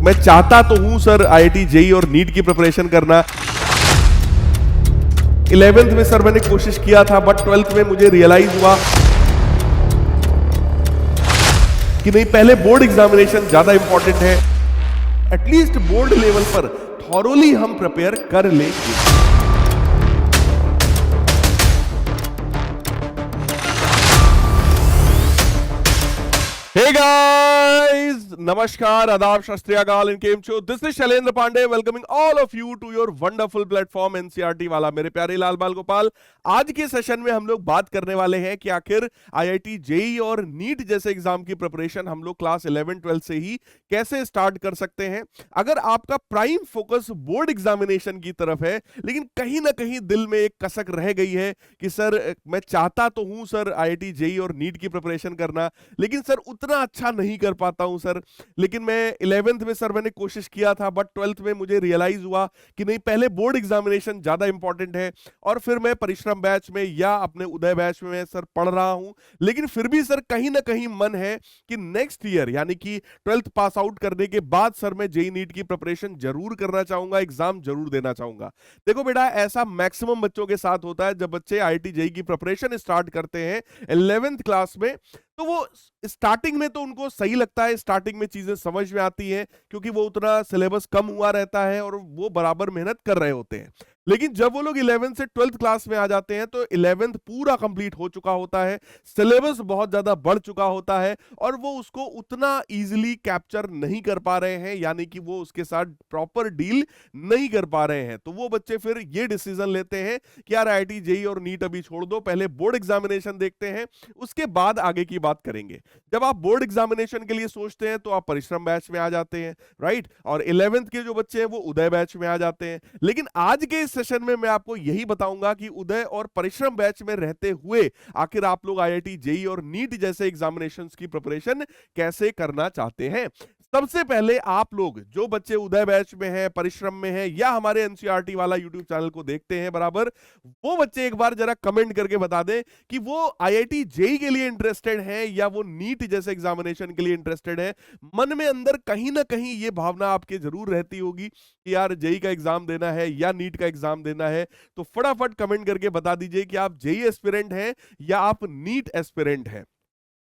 मैं चाहता तो हूं सर आईआईटी जेई और नीट की प्रिपरेशन करना। 11th में सर मैंने कोशिश किया था, बट 12th में मुझे रियलाइज हुआ कि नहीं, पहले बोर्ड एग्जामिनेशन ज्यादा इंपॉर्टेंट है। एटलीस्ट बोर्ड लेवल पर थॉरोली हम प्रिपेयर कर लेंगे। Hey guys, नमस्कार, आदाब, सत श्री अकाल एंड केम छो। This is Shailendra Pandey welcoming all of you to your wonderful platform NCERT वाला। मेरे प्यारे लाल बाल गोपाल, आज के सेशन में हम लोग बात करने वाले हैं कि आखिर आईआईटी जेई और नीट जैसे एग्जाम की प्रिपरेशन हम लोग क्लास 11-12 से ही कैसे स्टार्ट कर सकते हैं। अगर आपका प्राइम फोकस बोर्ड एग्जामिनेशन की तरफ है, लेकिन कहीं ना कहीं दिल में एक कसक रह गई है कि सर मैं चाहता तो हूं सर आईआईटी जेई और नीट की प्रिपरेशन करना, लेकिन सर उतना अच्छा नहीं कर पाता हूं सर। लेकिन मैं 11th में सर मैंने कोशिश किया था, बट 12th में मुझे रियलाइज हुआ कि नहीं, पहले बोर्ड एग्जामिनेशन ज्यादा इंपॉर्टेंट है। और फिर मैं परिश्रम बैच में या अपने उदय बैच में सर पढ़ रहा हूं, लेकिन फिर भी सर कहीं ना कहीं मन है कि नेक्स्ट ईयर यानी कि 12th पास आउट करने के बाद सर मैं जेई नीट की प्रिपरेशन जरूर करना चाहूंगा, एग्जाम जरूर देना चाहूंगा। देखो बेटा, ऐसा मैक्सिमम बच्चों के साथ होता है। जब बच्चे आईआईटी जेई की प्रिपरेशन स्टार्ट करते हैं 11th क्लास में, तो वो स्टार्टिंग में तो उनको सही लगता है, स्टार्टिंग में चीजें समझ में आती हैं क्योंकि वो उतना सिलेबस कम हुआ रहता है और वो बराबर मेहनत कर रहे होते हैं। लेकिन जब वो लोग 11th से 12th क्लास में आ जाते हैं तो 11th पूरा कंप्लीट हो चुका होता है, सिलेबस बहुत ज्यादा बढ़ चुका होता है और वो उसको उतना इजीली कैप्चर नहीं कर पा रहे हैं, यानी कि वो उसके साथ प्रॉपर डील नहीं कर पा रहे हैं। तो वो बच्चे फिर ये डिसीजन लेते हैं कि यार आईआईटी जेई और नीट अभी छोड़ दो, पहले बोर्ड एग्जामिनेशन देखते हैं, उसके बाद आगे की बात करेंगे। जब आप बोर्ड एग्जामिनेशन के लिए सोचते हैं तो आप परिश्रम बैच में आ जाते हैं, राइट, और 11th के जो बच्चे हैं वो उदय बैच में आ जाते हैं। लेकिन आज के इस सेशन में मैं आपको यही बताऊंगा कि उदय और परिश्रम बैच में रहते हुए आखिर आप लोग आईआईटी जेई और नीट जैसे एग्जामिनेशंस की प्रिपरेशन कैसे करना चाहते हैं। सबसे पहले आप लोग जो बच्चे उदय बैच में हैं, परिश्रम में हैं या हमारे एनसीईआरटी वाला यूट्यूब चैनल को देखते हैं बराबर, वो बच्चे एक बार जरा कमेंट करके बता दें कि वो आईआईटी जेई के लिए इंटरेस्टेड हैं या वो नीट जैसे एग्जामिनेशन के लिए इंटरेस्टेड है। मन में अंदर कहीं ना कहीं ये भावना आपके जरूर रहती होगी कि यार जेई का एग्जाम देना है या नीट का एग्जाम देना है। तो फटाफट कमेंट करके बता दीजिए कि आप जेई एस्पिरेंट हैं या आप नीट एस्पिरेंट हैं।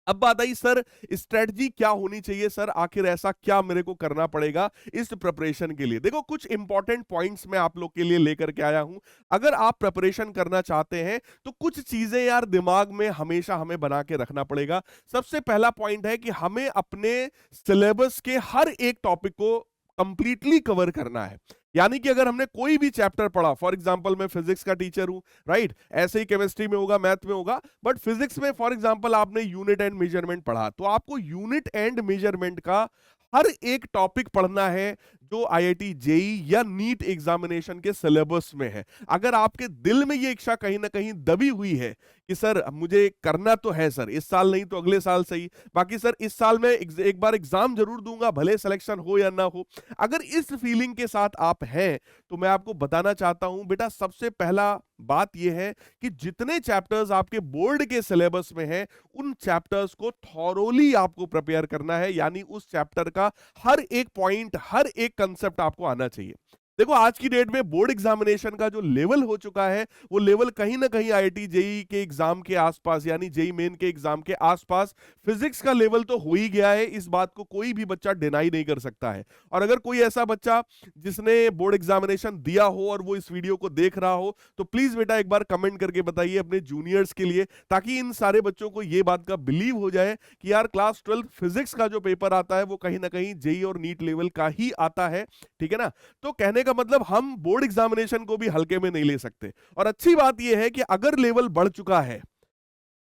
अब बात आई सर स्ट्रेटजी क्या होनी चाहिए, सर आखिर ऐसा क्या मेरे को करना पड़ेगा इस प्रिपरेशन के लिए। देखो, कुछ इंपॉर्टेंट पॉइंट्स मैं आप लोग के लिए लेकर के आया हूं। अगर आप प्रिपरेशन करना चाहते हैं तो कुछ चीजें यार दिमाग में हमेशा हमें बना के रखना पड़ेगा। सबसे पहला पॉइंट है कि हमें अपने सिलेबस के हर एक टॉपिक को कंप्लीटली कवर करना है। यानी कि अगर हमने कोई भी चैप्टर पढ़ा, फॉर एग्जांपल मैं फिजिक्स का टीचर हूं, राइट, ऐसे ही केमिस्ट्री में होगा, मैथ में होगा, बट फिजिक्स में फॉर एग्जांपल आपने यूनिट एंड मेजरमेंट पढ़ा, तो आपको यूनिट एंड मेजरमेंट का हर एक टॉपिक पढ़ना है जो आईआईटी जेई या नीट एग्जामिनेशन के सिलेबस में है। अगर आपके दिल में ये इच्छा कहीं ना कहीं दबी हुई है कि सर मुझे करना तो है सर, इस साल नहीं तो अगले साल सही, बाकी सर इस साल में एक बार एग्जाम जरूर दूंगा भले सिलेक्शन हो या ना हो, अगर इस फीलिंग के साथ आप हैं तो मैं आपको बताना चाहता हूं बेटा, सबसे पहला बात यह है कि जितने चैप्टर्स आपके बोर्ड के सिलेबस में हैं उन चैप्टर्स को थॉरोली आपको प्रिपेयर करना है। यानी उस चैप्टर का हर एक पॉइंट, हर एक कंसेप्ट आपको आना चाहिए। देखो, आज की डेट में बोर्ड एग्जामिनेशन का जो लेवल हो चुका है वो लेवल कहीं ना कहीं आईआईटी जेई के एग्जाम के आसपास, यानी जेई मेन के एग्जाम के आसपास फिजिक्स का लेवल तो हो ही गया है। इस बात को कोई भी बच्चा डिनाई नहीं कर सकता है। और अगर कोई ऐसा बच्चा जिसने बोर्ड एग्जामिनेशन दिया हो और वो इस वीडियो को देख रहा हो तो प्लीज बेटा एक बार कमेंट करके बताइए अपने जूनियर्स के लिए, ताकि इन सारे बच्चों को ये बात का बिलीव हो जाए कि यार क्लास 12 फिजिक्स का जो पेपर आता है वो कहीं ना कहीं जेई और नीट लेवल का ही आता है। ठीक है ना? तो कहने का मतलब हम बोर्ड एग्जामिनेशन को भी हल्के में नहीं ले सकते। और अच्छी बात यह है कि अगर लेवल बढ़ चुका है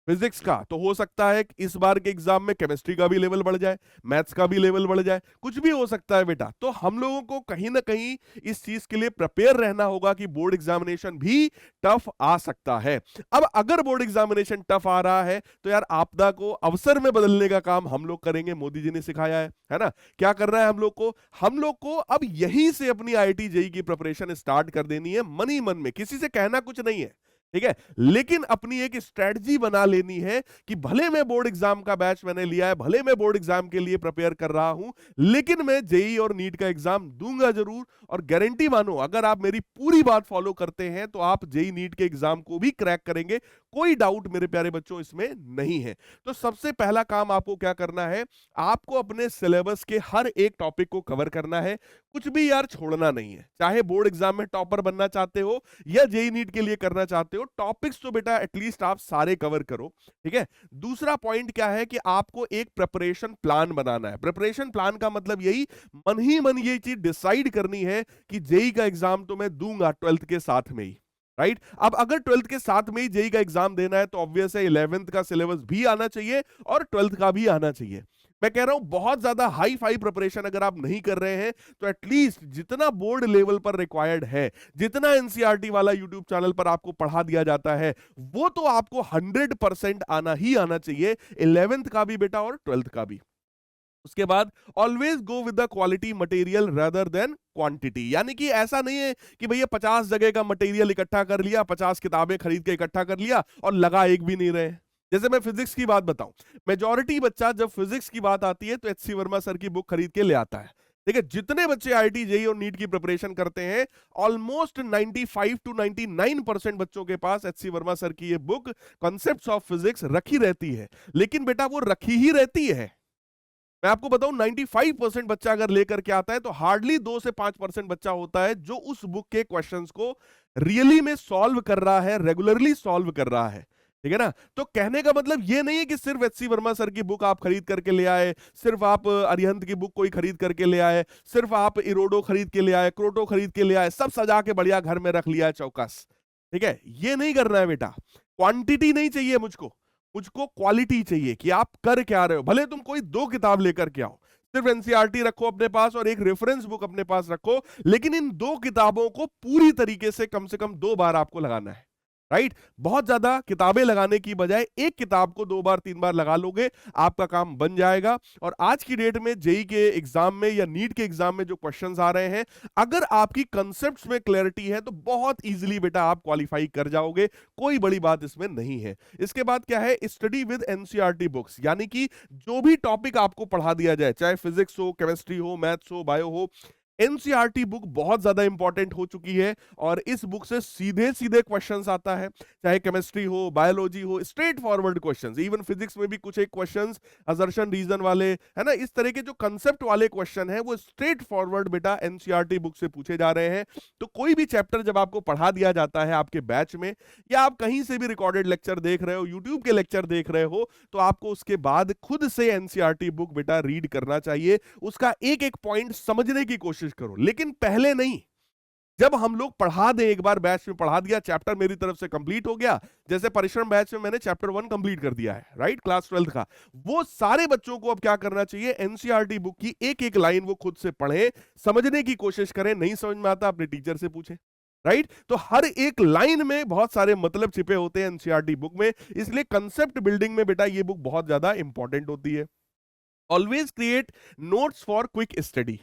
फिजिक्स का, तो हो सकता है कि इस बार के एग्जाम में केमिस्ट्री का भी लेवल बढ़ जाए, मैथ्स का भी लेवल बढ़ जाए, कुछ भी हो सकता है बेटा। तो हम लोगों को कहीं ना कहीं इस चीज के लिए प्रिपेयर रहना होगा कि बोर्ड एग्जामिनेशन भी टफ आ सकता है। अब अगर बोर्ड एग्जामिनेशन टफ आ रहा है तो यार आपदा को अवसर में बदलने का काम हम लोग करेंगे। मोदी जी ने सिखाया है ना? क्या करना है हम लोग को अब यहीं से अपनी आईआईटी जेई की प्रिपरेशन स्टार्ट कर देनी है, मन ही मन में, किसी से कहना कुछ नहीं है। ठीक है, लेकिन अपनी एक स्ट्रेटजी बना लेनी है कि भले मैं बोर्ड एग्जाम का बैच मैंने लिया है, भले मैं बोर्ड एग्जाम के लिए प्रिपेयर कर रहा हूं, लेकिन मैं जेई और नीट का एग्जाम दूंगा जरूर। और गारंटी मानो, अगर आप मेरी पूरी बात फॉलो करते हैं तो आप जेई नीट के एग्जाम को भी क्रैक करेंगे, कोई डाउट मेरे प्यारे बच्चों इसमें नहीं है। तो सबसे पहला काम आपको क्या करना है, आपको अपने सिलेबस के हर एक टॉपिक को कवर करना है, कुछ भी यार छोड़ना नहीं है। चाहे बोर्ड एग्जाम में टॉपर बनना चाहते हो या जेई नीट के लिए करना चाहते हो, टॉपिक्स तो बेटा एटलीस्ट आप सारे कवर करो। ठीक है, दूसरा पॉइंट क्या है कि आपको एक प्रिपरेशन प्लान बनाना है। प्रिपरेशन प्लान का मतलब यही, मन ही मन ये चीज डिसाइड करनी है कि जेई का एग्जाम तो मैं दूंगा 12th के साथ में ही। राइट, अब अगर 12th के साथ में ही जेई का एग्जाम देना है तो ऑब्वियस है 11th का सिलेबस भी आना चाहिए और 12th का भी आना चाहिए। मैं कह रहा हूं बहुत ज्यादा हाई फाई प्रिपरेशन अगर आप नहीं कर रहे हैं तो एटलीस्ट जितना बोर्ड लेवल पर रिक्वायर्ड है, जितना एनसीईआरटी वाला यूट्यूब चैनल पर आपको पढ़ा दिया जाता है, वो तो आपको 100% आना ही आना चाहिए, 11th का भी बेटा और 12th का भी। उसके बाद always go with the quality material rather than quantity, यानी कि ऐसा नहीं है कि भैया 50 जगह का मटेरियल इकट्ठा कर लिया, 50 किताबें खरीद के इकट्ठा कर लिया और लगा एक भी नहीं रहे। जैसे मैं फिजिक्स की बात बताऊं, मेजॉरिटी बच्चा जब फिजिक्स की बात आती है तो एचसी वर्मा सर की बुक खरीद के ले आता है। ठीक है, जितने बच्चे आईआईटी जेईई और नीट की प्रिपरेशन करते हैं, ऑलमोस्ट 95 to 99% बच्चों के पास एचसी वर्मा सर की ये बुक कॉन्सेप्ट्स ऑफ फिजिक्स रखी रहती है। लेकिन बेटा वो रखी ही रहती है, मैं आपको बताऊं 95% बच्चा अगर लेकर के आता है तो हार्डली 2 से 5% बच्चा होता है जो उस बुक के क्वेश्चंस को रियली में सॉल्व कर रहा है, रेगुलरली सॉल्व कर रहा है। ठीक है ना, तो कहने का मतलब ये नहीं है कि सिर्फ एचसी वर्मा सर की बुक आप खरीद करके ले आए, सिर्फ आप अरिहंत की बुक कोई खरीद करके ले आए, सिर्फ आप इरोडो खरीद के ले आए, क्रोटो खरीद के ले आए, सब सजा के बढ़िया घर में रख लिया है चौकस। ठीक है, ये नहीं करना है बेटा, क्वांटिटी नहीं चाहिए मुझको, मुझको क्वालिटी चाहिए कि आप कर क्या रहे हो। भले तुम कोई 2 किताब लेकर के आओ, सिर्फ एनसीईआरटी रखो अपने पास और एक रेफरेंस बुक अपने पास रखो, लेकिन इन 2 किताबों को पूरी तरीके से कम 2 बार आपको लगाना है। राइट, बहुत ज्यादा किताबें लगाने की बजाय एक किताब को 2 बार 3 बार लगा लोगे, आपका काम बन जाएगा। और आज की डेट में जेई के एग्जाम में या नीट के एग्जाम में जो क्वेश्चंस आ रहे हैं, अगर आपकी कंसेप्ट्स में क्लैरिटी है तो बहुत इजीली बेटा आप क्वालिफाई कर जाओगे, कोई बड़ी बात इसमें नहीं है। इसके बाद क्या है, स्टडी विद एनसीईआरटी बुक्स, यानी कि जो भी टॉपिक आपको पढ़ा दिया जाए, चाहे फिजिक्स हो, केमिस्ट्री हो, मैथ्स हो, बायो हो, एनसीईआरटी बुक बहुत ज्यादा इंपॉर्टेंट हो चुकी है और इस बुक से सीधे सीधे क्वेश्चंस आता है, चाहे केमिस्ट्री हो, बायोलॉजी हो, straight forward questions. Even physics में भी कुछ एक क्वेश्चंस असर्शन रीजन वाले, है ना, इस तरह के जो कंसेप्ट वाले क्वेश्चन है वो स्ट्रेट फॉरवर्ड बेटा एनसीईआरटी बुक से पूछे जा रहे हैं। तो कोई भी चैप्टर जब आपको पढ़ा दिया जाता है आपके बैच में, या आप कहीं से भी रिकॉर्डेड लेक्चर देख रहे हो, यूट्यूब के लेक्चर देख रहे हो, तो आपको उसके बाद खुद से एनसीईआरटी बुक बेटा रीड करना चाहिए, उसका एक एक पॉइंट समझने की कोशिश करो, लेकिन पहले नहीं। जब हम लोग पढ़ा दें, एक बार बैच में पढ़ा दिया, चैप्टर मेरी तरफ से कंप्लीट हो गया, जैसे परिश्रम बैच में मैंने चैप्टर 1 कंप्लीट कर दिया है, राइट, क्लास 12th का, वो सारे बच्चों को अब क्या करना चाहिए, एनसीईआरटी बुक की एक एक लाइन वो खुद से पढ़े, समझने की कोशिश करें, नहीं समझ में आता अपने टीचर से पूछे। राइट, तो हर एक लाइन में बहुत सारे मतलब छिपे होते हैं एनसीईआरटी बुक में, इसलिए कंसेप्ट बिल्डिंग में बेटा ये बुक बहुत ज्यादा इंपॉर्टेंट होती है। Always create notes for quick study,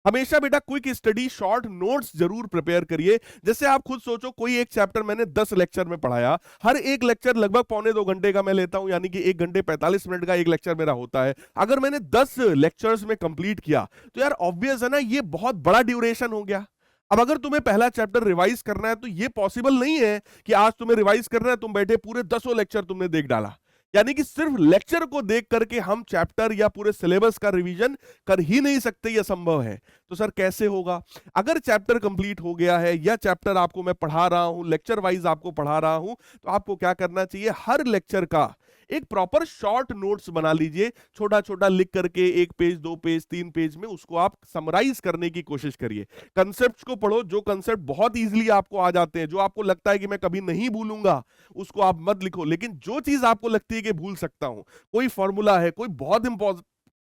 हमेशा बेटा क्विक स्टडी शॉर्ट नोट्स जरूर प्रिपेयर करिए। जैसे आप खुद सोचो, कोई एक चैप्टर मैंने 10 लेक्चर में पढ़ाया, हर एक लेक्चर लगभग 1.25 घंटे का मैं लेता हूं, यानी कि 1 घंटे 45 मिनट का एक लेक्चर मेरा होता है। अगर मैंने 10 लेक्चर्स में कंप्लीट किया तो यार ऑब्वियस है ना, ये बहुत बड़ा ड्यूरेशन हो गया। अब अगर तुम्हें पहला चैप्टर रिवाइज करना है तो ये पॉसिबल नहीं है कि आज तुम्हें रिवाइज करना है, तुम बैठे पूरे 10 लेक्चर तुमने देख डाला, यानी कि सिर्फ लेक्चर को देख करके हम चैप्टर या पूरे सिलेबस का रिवीजन कर ही नहीं सकते, यह संभव है। तो सर कैसे होगा? अगर चैप्टर कंप्लीट हो गया है या चैप्टर आपको मैं पढ़ा रहा हूं, लेक्चर वाइज आपको पढ़ा रहा हूं, तो आपको क्या करना चाहिए, हर लेक्चर का एक प्रॉपर शॉर्ट नोट्स बना लीजिए, छोटा छोटा लिख करके 1 पेज 2 पेज 3 पेज में उसको आप समराइज करने की कोशिश करिए। कंसेप्ट्स को पढ़ो, जो कंसेप्ट बहुत इजीली आपको आ जाते हैं, जो आपको लगता है कि मैं कभी नहीं भूलूंगा, उसको आप मत लिखो, लेकिन जो चीज आपको लगती है कि भूल सकता हूं, कोई फॉर्मूला है, कोई बहुत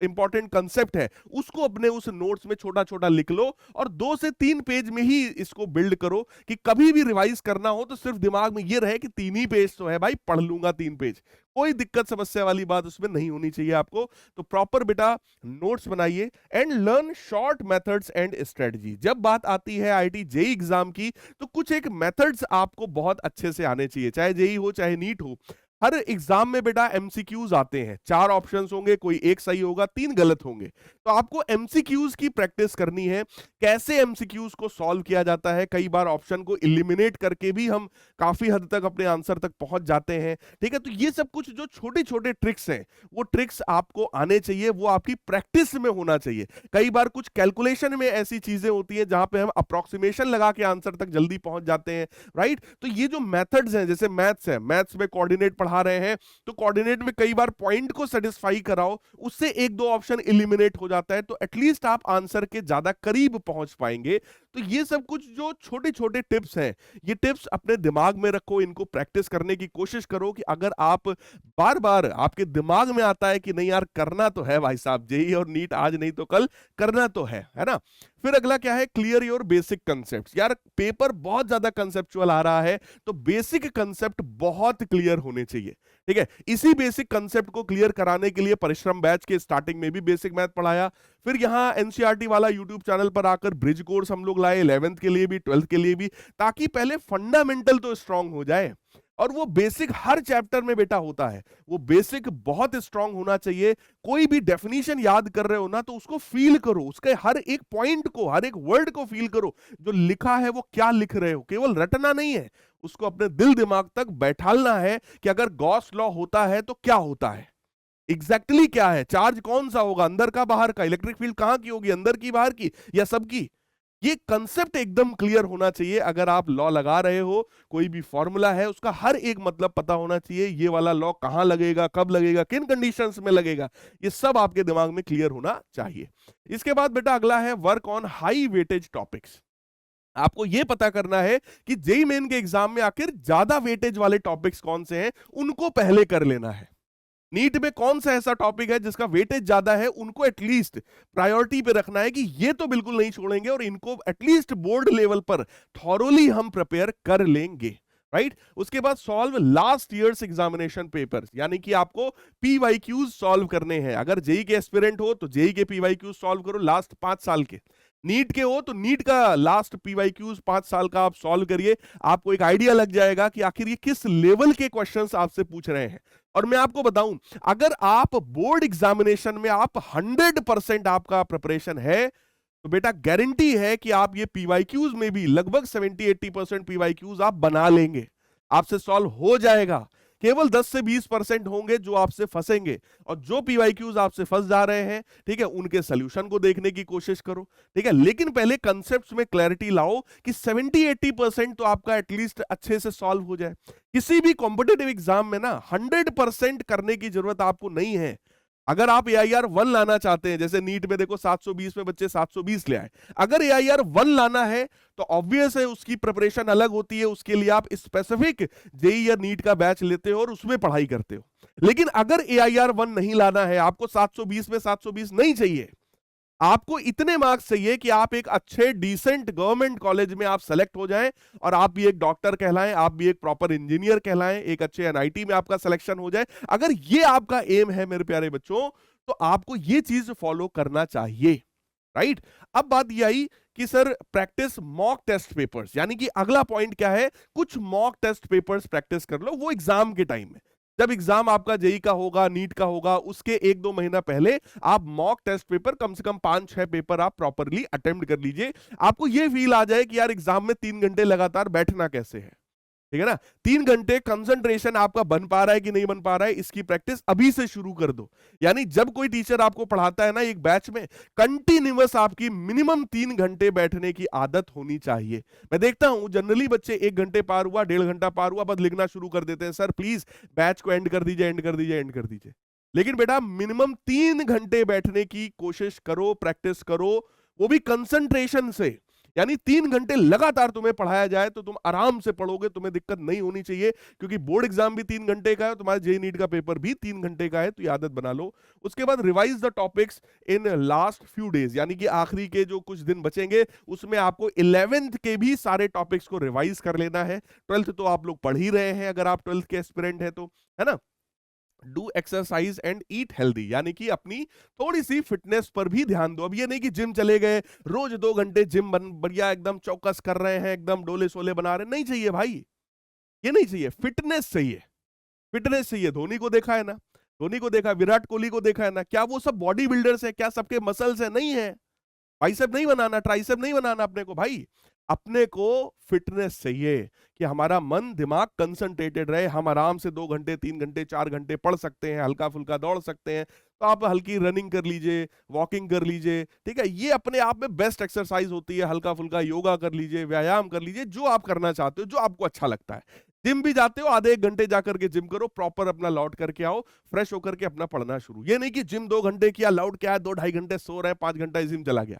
इंपॉर्टेंट कंसेप्ट है उसको अपने उस नोट्स में छोटा छोटा लिख लो और 2 से 3 पेज में ही इसको बिल्ड करो कि कभी भी रिवाइज करना हो तो सिर्फ दिमाग में ये रहे कि 3 ही पेज तो है भाई, पढ़ लूंगा 3 पेज। कोई दिक्कत समस्या वाली बात उसमें नहीं होनी चाहिए आपको। तो प्रॉपर बेटा नोट्स बनाइए and learn short methods and strategy. जब बात आती है आईआईटी जेई एग्जाम की तो कुछ एक मेथड्स आपको बहुत अच्छे से आने चाहिए, चाहे जेई हो चाहे नीट हो। हर एग्जाम में बेटा एमसीक्यूज आते हैं, 4 ऑप्शंस होंगे, कोई एक सही होगा 3 गलत होंगे। तो आपको एमसीक्यूज की प्रैक्टिस करनी है, कैसे एमसीक्यूज को सॉल्व किया जाता है। कई बार ऑप्शन को इलिमिनेट करके भी हम काफी हद तक अपने आंसर तक पहुंच जाते हैं, ठीक है। तो ये सब कुछ जो छोटे छोटे ट्रिक्स हैं वो ट्रिक्स आपको आने चाहिए, वो आपकी प्रैक्टिस में होना चाहिए। कई बार कुछ कैलकुलेशन में ऐसी चीजें होती है जहां पे हम अप्रोक्सीमेशन लगा के आंसर तक जल्दी पहुंच जाते हैं, राइट। तो ये जो मेथड्स हैं, जैसे मैथ्स है, मैथ्स में कोऑर्डिनेट पढ़ा रहे हैं तो कोऑर्डिनेट में कई बार पॉइंट को सेटिस्फाई कराओ, उससे 1-2 ऑप्शन इलिमिनेट हो जाता है, तो एटलीस्ट आप आंसर के ज्यादा करीब पहुंच पाएंगे। तो ये सब कुछ जो छोटे छोटे टिप्स हैं, ये टिप्स अपने दिमाग में रखो, इनको प्रैक्टिस करने की कोशिश करो कि अगर आप बार बार आपके दिमाग में आता है कि नहीं यार करना तो है भाई साहब, जेई और नीट आज नहीं तो कल करना तो है ना। फिर अगला क्या है, क्लियर योर बेसिक कंसेप्ट। यार पेपर बहुत ज्यादा कंसेप्चुअल आ रहा है तो बेसिक कंसेप्ट बहुत क्लियर होने चाहिए, ठीक है। इसी बेसिक कंसेप्ट को क्लियर कराने के लिए परिश्रम बैच के स्टार्टिंग में भी बेसिक मैथ पढ़ाया, फिर यहाँ एनसीईआरटी वाला यूट्यूब चैनल पर आकर ब्रिज कोर्स हम लोग लाए 11th के लिए भी 12th के लिए भी, ताकि पहले फंडामेंटल तो स्ट्रांग हो जाए। और वो बेसिक हर चैप्टर में बेटा होता है, वो बेसिक बहुत स्ट्रांग होना चाहिए। कोई भी डेफिनेशन याद कर रहे हो ना तो उसको फील करो, उसके हर एक पॉइंट को, हर एक वर्ड को फील करो, जो लिखा है वो क्या लिख रहे हो, केवल रटना नहीं है, उसको अपने दिल दिमाग तक बैठालना है कि अगर गॉस लॉ होता है तो क्या होता है, एग्जैक्टली क्या है, चार्ज कौन सा होगा, अंदर का बाहर का, इलेक्ट्रिक फील्ड कहां की होगी, अंदर की बाहर की या सबकी। ये कंसेप्ट एकदम क्लियर होना चाहिए। अगर आप लॉ लगा रहे हो, कोई भी फॉर्मूला है, उसका हर एक मतलब पता होना चाहिए, ये वाला लॉ कहां लगेगा, कब लगेगा, किन कंडीशंस में लगेगा, ये सब आपके दिमाग में क्लियर होना चाहिए। इसके बाद बेटा अगला है work on high weightage topics. आपको यह पता करना है कि जेईई मेन के एग्जाम में आखिर ज्यादा वेटेज वाले टॉपिक्स कौन से हैं, उनको पहले कर लेना है। नीट में कौन सा ऐसा टॉपिक है जिसका वेटेज ज्यादा है, उनको एटलीस्ट प्रायोरिटी पे रखना है कि ये तो बिल्कुल नहीं छोड़ेंगे और इनको एटलीस्ट बोर्ड लेवल पर थॉरोली हम प्रिपेयर कर लेंगे, राइट। उसके बाद solve last years examination papers, यानी कि आपको पीवाईक्यूज सॉल्व करने हैं। अगर जेई के एस्पिरेंट हो तो जेई के पीवाईक्यूज सॉल्व करो लास्ट 5 साल के, नीट के हो तो नीट का लास्ट पीवाईक्यूज 5 साल का आप सॉल्व करिए। आपको एक आइडिया लग जाएगा कि आखिर ये किस लेवल के क्वेश्चंस आपसे पूछ रहे हैं। और मैं आपको बताऊं, अगर आप बोर्ड एग्जामिनेशन में आप 100% आपका प्रिपरेशन है तो बेटा गारंटी है कि आप ये पीवाईक्यूज में भी लगभग 70-80% पीवाईक्यूज आप बना लेंगे, आपसे सॉल्व हो जाएगा। केवल 10 से 20% होंगे जो आपसे फंसेंगे, और जो पीवाईक्यूज आपसे फंस जा रहे हैं, ठीक है, उनके सोल्यूशन को देखने की कोशिश करो, ठीक है। लेकिन पहले कंसेप्ट्स में क्लैरिटी लाओ कि 70-80% तो आपका एटलीस्ट अच्छे से सॉल्व हो जाए। किसी भी कॉम्पिटिटिव एग्जाम में ना 100% करने की जरूरत आपको नहीं है। अगर आप AIR 1 लाना चाहते हैं, जैसे नीट में देखो 720 में बच्चे 720 ले आए, अगर AIR 1 लाना है तो ऑब्वियस है उसकी प्रिपरेशन अलग होती है, उसके लिए आप स्पेसिफिक जेईई या नीट का बैच लेते हो और उसमें पढ़ाई करते हो। लेकिन अगर AIR 1 नहीं लाना है, आपको 720 में 720 नहीं चाहिए, आपको इतने मार्क्स चाहिए कि आप एक अच्छे डिसेंट गवर्नमेंट कॉलेज में आप सेलेक्ट हो जाएं और आप भी एक डॉक्टर कहलाएं, आप भी एक प्रॉपर इंजीनियर कहलाएं, एक अच्छे एनआईटी में आपका सिलेक्शन हो जाए। अगर ये आपका एम है मेरे प्यारे बच्चों, तो आपको ये चीज फॉलो करना चाहिए, राइट। अब बात ये आई कि sir practice mock test papers, यानी कि अगला पॉइंट क्या है, कुछ मॉक टेस्ट पेपर्स प्रैक्टिस कर लो, वो एग्जाम के टाइम में। जब एग्जाम आपका जेई का होगा, नीट का होगा, उसके 1-2 महीना पहले आप मॉक टेस्ट पेपर कम से कम 5-6 पेपर आप प्रॉपरली अटेम्प्ट कर लीजिए। आपको यह फील आ जाए कि यार एग्जाम में 3 घंटे लगातार बैठना कैसे है, ठीक है ना। 3 घंटे कंसंट्रेशन आपका बन पा रहा है कि नहीं बन पा रहा है, इसकी प्रैक्टिस अभी से शुरू कर दो। यानी जब कोई टीचर आपको पढ़ाता है ना एक बैच में, कंटिन्यूअस आपकी मिनिमम 3 घंटे बैठने की आदत होनी चाहिए। मैं देखता हूं जनरली बच्चे 1 घंटे पार हुआ, 1.5 घंटा पार हुआ, बस लिखना शुरू कर देते हैं, सर प्लीज बैच को एंड कर दीजिए, एंड कर दीजिए, एंड कर दीजिए। लेकिन बेटा मिनिमम 3 घंटे बैठने की कोशिश करो, प्रैक्टिस करो, वो भी कंसंट्रेशन से। यानी 3 घंटे लगातार तुम्हें पढ़ाया जाए तो तुम आराम से पढ़ोगे, तुम्हें दिक्कत नहीं होनी चाहिए, क्योंकि बोर्ड एग्जाम भी 3 घंटे का है, तुम्हारे जेईई नीट का पेपर भी 3 घंटे का है, तो ये आदत बना लो। उसके बाद revise the topics in last few days, यानी कि आखिरी के जो कुछ दिन बचेंगे उसमें आपको 11th के भी सारे टॉपिक्स को रिवाइज कर लेना है। 12th तो आप लोग पढ़ ही रहे हैं, अगर आप 12th के एस्पिरेंट है तो, है ना। Do exercise and eat healthy, यानी कि अपनी थोड़ी सी फिटनेस पर भी ध्यान दो। अब ये नहीं कि जिम चले गए, रोज 2 घंटे जिम बढ़िया एकदम चौकस कर रहे हैं, एकदम डोले सोले बना रहे हैं, नहीं चाहिए भाई, ये नहीं चाहिए। फिटनेस चाहिए, फिटनेस चाहिए। धोनी को देखा है ना, धोनी को देखा, विराट कोहली को देखा है ना, क्या वो सब बॉडी बिल्डर्स है? क्या सबके मसल्स है? नहीं है। बाइसेप नहीं बनाना, ट्राइसेप नहीं बनाना अपने को भाई, अपने को फिटनेस चाहिए कि हमारा मन दिमाग कंसंट्रेटेड रहे, हम आराम से 2 घंटे 3 घंटे 4 घंटे पढ़ सकते हैं, हल्का फुल्का दौड़ सकते हैं, तो आप हल्की रनिंग कर लीजिए, वॉकिंग कर लीजिए, ठीक है। ये अपने आप में बेस्ट एक्सरसाइज होती है। हल्का फुल्का योगा कर लीजिए, व्यायाम कर लीजिए, जो आप करना चाहते हो, जो आपको अच्छा लगता है। जिम भी जाते हो, आधे 1 घंटे जाकर के जिम करो, प्रॉपर अपना लौट करके आओ, फ्रेश होकर के अपना पढ़ना शुरू। ये नहीं कि जिम 2 घंटे किया, लौट के आया, 2 ढाई घंटे सो रहे, 5 घंटा जिम चला गया,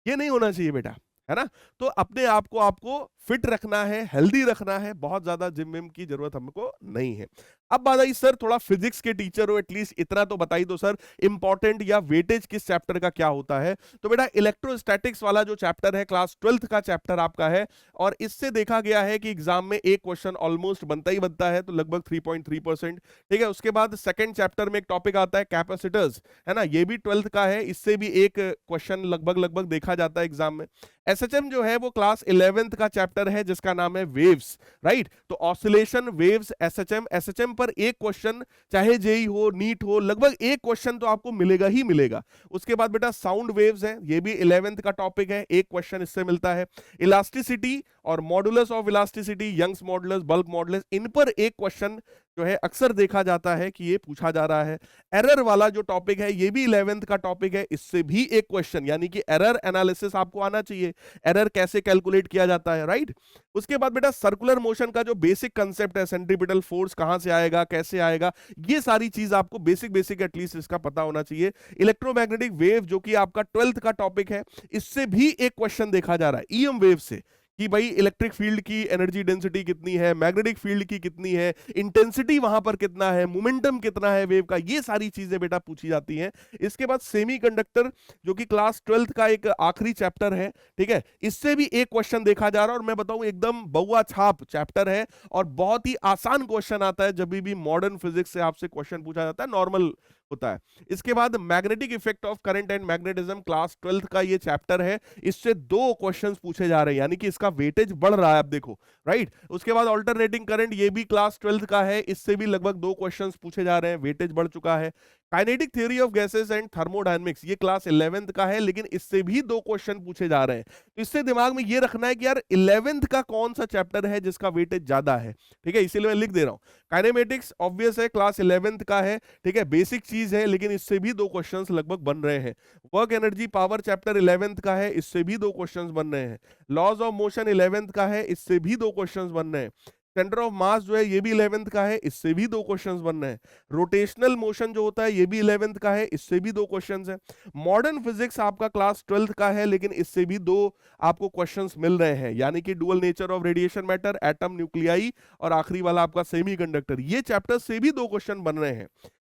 ये नहीं होना चाहिए बेटा, है ना। तो अपने आप को आपको फिट रखना है, हेल्दी रखना है, बहुत ज्यादा जिम विम की जरूरत हमको नहीं है। अब बात आई सर थोड़ा फिजिक्स के टीचर हो, एटलीस्ट इतना तो बताई दो सर, इंपॉर्टेंट या वेटेज किस चैप्टर का क्या होता है। तो बेटा इलेक्ट्रोस्टैटिक्स वाला जो चैप्टर है, क्लास 12th का चैप्टर आपका है, और इससे देखा गया है कि एग्जाम में एक क्वेश्चन ऑलमोस्ट बनता ही बनता है, तो लगभग 3.3%, ठीक है। उसके बाद सेकंड चैप्टर में एक टॉपिक आता है कैपेसिटर्स, है ना, ये भी 12th का है, इससे भी एक क्वेश्चन लगभग देखा जाता है एग्जाम में। एसएचएम जो है वो क्लास 11th का चैप्टर है, जिसका नाम है वेव्स, राइट। तो ऑसिलेशन, वेव्स, एसएचएम, एसएचएम पर एक क्वेश्चन, चाहे जेई हो, नीट हो, लगभग एक क्वेश्चन तो आपको मिलेगा ही मिलेगा। उसके बाद बेटा साउंड वेव्स है, ये भी 11th का टॉपिक है, एक क्वेश्चन इससे मिलता है। इलास्टिसिटी और modulus of elasticity, Young's modulus, bulk modulus, इन पर एक क्वेश्चन जो है अक्सर देखा जाता है कि ये पूछा जा रहा है। एरर वाला जो टॉपिक है ये भी 11th का टॉपिक है, इससे भी एक क्वेश्चन, यानी कि एरर एनालिसिस आपको आना चाहिए, एरर कैसे कैलकुलेट किया जाता है, राइट। उसके बाद बेटा सर्कुलर मोशन का जो बेसिक कंसेप्ट है, सेंट्रीपिटल फोर्स कहां से आएगा, कैसे आएगा, ये सारी चीज आपको बेसिक एटलीस्ट इसका पता होना चाहिए। इलेक्ट्रोमैग्नेटिक वेव जो कि आपका 12th का टॉपिक है, इससे भी एक क्वेश्चन देखा जा रहा है ईएम वेव से, कि भाई इलेक्ट्रिक फील्ड की एनर्जी डेंसिटी कितनी है, मैग्नेटिक फील्ड की कितनी है, इंटेंसिटी वहां पर कितना है, मोमेंटम कितना है वेव का, ये सारी चीजें बेटा पूछी जाती हैं। इसके बाद सेमीकंडक्टर जो कि क्लास 12th का एक आखिरी चैप्टर है, ठीक है, इससे भी एक क्वेश्चन देखा जा रहा है, और मैं बताऊं एकदम बउआ छाप चैप्टर है, और बहुत ही आसान क्वेश्चन आता है जब भी मॉडर्न फिजिक्स से आपसे क्वेश्चन पूछा जाता है, नॉर्मल होता है। इसके बाद magnetic effect of current and magnetism, class 12th का ये चैप्टर है, इससे 2 क्वेश्चंस पूछे जा रहे हैं, यानी कि इसका वेटेज बढ़ रहा है, आप देखो, राइट। उसके बाद अल्टरनेटिंग करंट, ये भी क्लास 12th का है, इससे भी लगभग 2 क्वेश्चंस पूछे जा रहे हैं, वेटेज बढ़ चुका है। Kinetic theory of gases and thermodynamics, ये क्लास 11th का है, लेकिन इससे भी 2 क्वेश्चन पूछे जा रहे हैं। तो इससे दिमाग में ये रखना है कि यार 11th का कौन सा चैप्टर है जिसका वेटेज ज्यादा है, ठीक है, इसीलिए मैं लिख दे रहा हूं। काइनेमेटिक्स ऑब्वियस है, क्लास 11th का है, ठीक है, बेसिक चीज है, लेकिन इससे भी 2 क्वेश्चंस लगभग बन रहे हैं। Work energy power chapter 11th का है, इससे भी 2 क्वेश्चंस बन रहे हैं। लॉज ऑफ मोशन 11th का है, इससे भी 2 क्वेश्चंस बन रहे हैं। सेंटर ऑफ मास जो है ये भी 11th का है, इससे भी 2 क्वेश्चंस बन रहे हैं। रोटेशनल मोशन जो होता है ये भी 11th का है, इससे भी 2 क्वेश्चंस हैं। मॉडर्न फिजिक्स आपका क्लास 12th का है, लेकिन इससे भी 2 आपको क्वेश्चंस मिल रहे हैं, यानी कि dual nature of radiation matter, atom, nuclei, और आखिरी वाला आपका सेमीकंडक्टर, ये चैप्टर से भी 2 क्वेश्चन बन रहे हैं।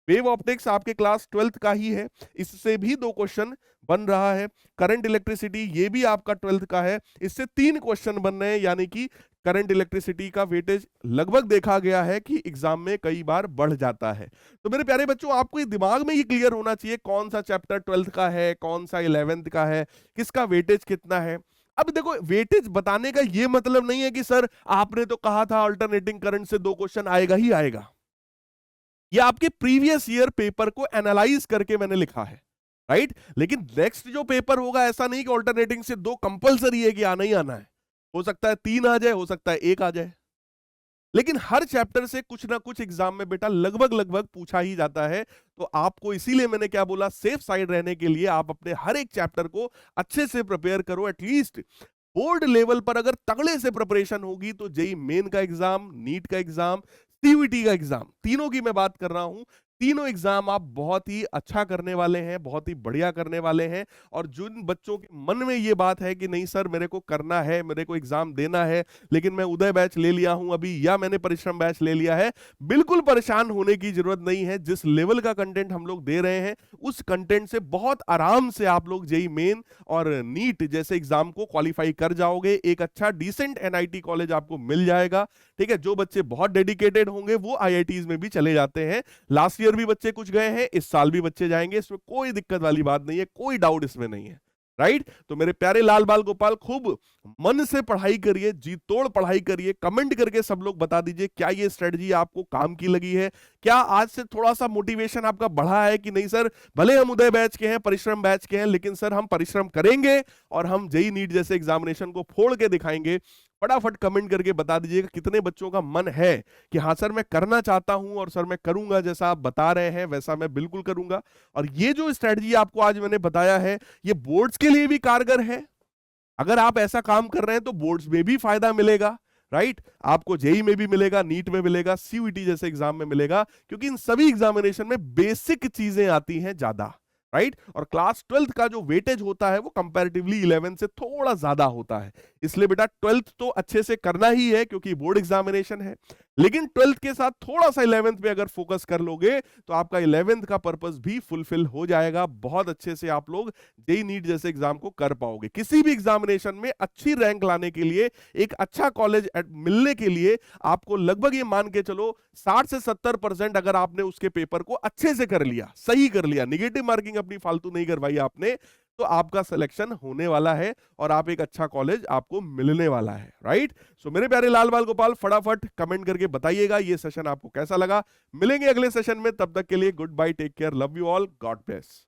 वेव ऑप्टिक्स आपके क्लास 12th का ही है, इससे भी 2 क्वेश्चन बन रहा है। करंट इलेक्ट्रिसिटी ये भी आपका 12th का है, इससे 3 क्वेश्चन बन रहे हैं, यानी कि करंट इलेक्ट्रिसिटी का वेटेज लगभग देखा गया है कि एग्जाम में कई बार बढ़ जाता है। तो मेरे प्यारे बच्चों, आपको ये दिमाग में ये क्लियर होना चाहिए कौन सा चैप्टर 12th का है, कौन सा 11th का है, किसका वेटेज कितना है। अब देखो, वेटेज बताने का ये मतलब नहीं है कि सर आपने तो कहा था अल्टरनेटिंग करंट से 2 क्वेश्चन आएगा ही आएगा। ये आपके प्रीवियस ईयर पेपर को एनालाइज करके मैंने लिखा है, राइट। लेकिन नेक्स्ट जो पेपर होगा, ऐसा नहीं कि अल्टरनेटिंग से 2 कंपलसरी है कि आना ही आना है, हो सकता है 3 आ जाए, हो सकता है 1 आ जाए, लेकिन हर चैप्टर से कुछ ना कुछ एग्जाम में बेटा लगभग पूछा ही जाता है। तो आपको इसीलिए मैंने क्या बोला, सेफ साइड रहने के लिए आप अपने हर एक चैप्टर को अच्छे से प्रिपेयर करो। एटलीस्ट बोर्ड लेवल पर अगर तगड़े से प्रिपरेशन होगी तो जेईई मेन का एग्जाम, नीट का एग्जाम, सीयूईटी का एग्जाम, तीनों की मैं बात कर रहा हूं, तीनों एग्जाम आप बहुत ही अच्छा करने वाले हैं, बहुत ही बढ़िया करने वाले हैं। और जिन बच्चों के मन में ये बात है कि नहीं सर मेरे को करना है, मेरे को एग्जाम देना है, लेकिन मैं उदय बैच ले लिया हूं अभी या मैंने परिश्रम बैच ले लिया है, बिल्कुल परेशान होने की जरूरत नहीं है। जिस लेवल का कंटेंट हम लोग दे रहे हैं उस कंटेंट से बहुत आराम से आप लोग जेई मेन और नीट जैसे एग्जाम को क्वालिफाई कर जाओगे। एक अच्छा डिसेंट एनआईटी कॉलेज आपको मिल जाएगा। ठीक है, जो बच्चे बहुत डेडिकेटेड होंगे वो आईआईटीज में भी चले जाते हैं। लास्ट ईयर भी बच्चे कुछ गए हैं, इस साल भी बच्चे जाएंगे, इसमें कोई दिक्कत वाली बात नहीं है, कोई डाउट इसमें नहीं है। राइट? तो मेरे प्यारे लाल बाल गोपाल, खूब मन से पढ़ाई करिए, जी तोड़ पढ़ाई करिए। कमेंट करके सब लोग बता दीजिए क्या ये स्ट्रेटजी आपको काम की लगी है, क्या आज से थोड़ा सा मोटिवेशन आपका बढ़ा है कि नहीं सर भले हम उदय बैच के हैं, परिश्रम बैच के हैं, लेकिन सर हम परिश्रम करेंगे और हम जेई नीट जैसे एग्जामिनेशन को फोड़ के दिखाएंगे। फटाफट कमेंट करके बता दीजिएगा कितने बच्चों का मन है कि हाँ सर मैं करना चाहता हूं और सर मैं करूंगा, जैसा आप बता रहे हैं वैसा मैं बिल्कुल करूंगा। और ये जो स्ट्रेटजी आपको आज मैंने बताया है ये बोर्ड्स के लिए भी कारगर है। अगर आप ऐसा काम कर रहे हैं तो बोर्ड्स में भी फायदा मिलेगा। राइट? आपको जेई में भी मिलेगा, नीट में मिलेगा, सीयूईटी जैसे एग्जाम में मिलेगा, क्योंकि इन सभी एग्जामिनेशन में बेसिक चीजें आती हैं ज्यादा। राइट? और क्लास 12th का जो वेटेज होता है वो कंपैरेटिवली 11 से थोड़ा ज्यादा होता है। इसलिए बेटा 12th तो अच्छे से करना ही है क्योंकि बोर्ड एग्जामिनेशन है, लेकिन 12th के साथ थोड़ा सा 11th पे अगर फोकस कर लोगे तो आपका 11th का पर्पस भी फुलफिल हो जाएगा। बहुत अच्छे से आप लोग जेई नीट जैसे एग्जाम को कर पाओगे। किसी भी एग्जामिनेशन में अच्छी रैंक लाने के लिए, एक अच्छा कॉलेज मिलने के लिए आपको लगभग ये मान के चलो 60 से 70% अगर आपने उसके पेपर को अच्छे से कर लिया, सही कर लिया, निगेटिव मार्किंग अपनी फालतू नहीं करवाई आपने, तो आपका सिलेक्शन होने वाला है और आप एक अच्छा कॉलेज आपको मिलने वाला है। राइट? सो मेरे प्यारे लाल बाल गोपाल, फटाफट कमेंट करके बताइएगा ये सेशन आपको कैसा लगा। मिलेंगे अगले सेशन में, तब तक के लिए goodbye, take care, love you all, God bless.